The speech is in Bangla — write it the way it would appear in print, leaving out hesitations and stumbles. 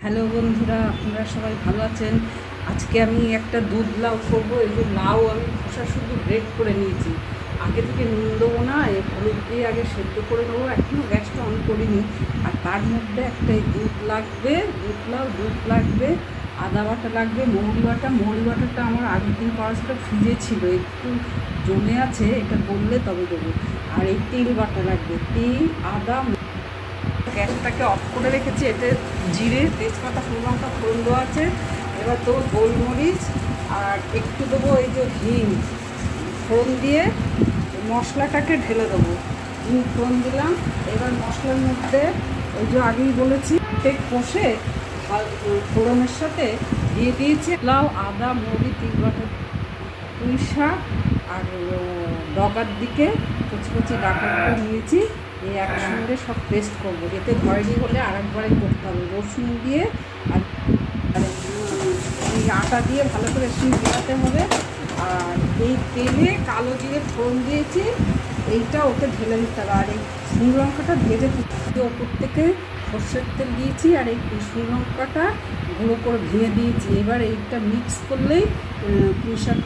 হ্যালো বন্ধুরা, আপনারা সবাই ভালো আছেন। আজকে আমি একটা দুধ লাউ করবো। এই যে লাউ আমি খোসা শুধু গ্রেট করে নিয়েছি, আগে থেকে নুন দেবো না, এই হলুদ দিয়ে আগে সেদ্ধ করে নেবো, এখনও গ্যাসটা অন করিনি। আর তার মধ্যে একটা এই দুধ লাগবে, দুধ লাগবে, আদা বাটা লাগবে, মৌরি বাটাটা আমার আগের দিন করা সেটা ফ্রিজে ছিল, একটু জমে আছে, এটা বললে তবে দেবো। আর এই তেল বাটা লাগবে, তেল, আদা। গ্যাসটাকে অফ করে রেখেছি, এতে জিরে, তেজপাতা, শুকনো লঙ্কা ফোড়ন দেওয়া আছে। এবার দেবো গোলমরিচ আর একটু দেবো এই যে হিং, ফোড়ন দিয়ে মশলাটাকে ঢেলে দেবো। হিং ফোড়ন দিলাম। এবার মশলার মধ্যে ওই যে আগেই বলেছি কষে ফোড়নের সাথে দিয়ে দিয়েছি লাউ, আদা, মৌরি, তিল বাটা, পুঁই শাক আর ডগার দিকে কচি কচি ডাঁটাগুলো নিয়েছি। এই একসঙ্গে সব পেস্ট করবো, এতে ভয়নি হলে আরেকবারে করতে হবে। রসুন দিয়ে আর এই আটা দিয়ে ভালো করে মেলাতে হবে। আর এই তেলে কালো জিরে ফোড়ন দিয়েছি, এইটা ওকে ঢেলে দিতে হবে। আর এই শুকনো লঙ্কাটা ভেজে ওপর থেকে সর্ষের তেল দিয়েছি, আর এই শুকনো লঙ্কাটা গুঁড়ো করে ভেঙে দিয়েছি। এবার এইটা মিক্স করলেই পুঁই শাক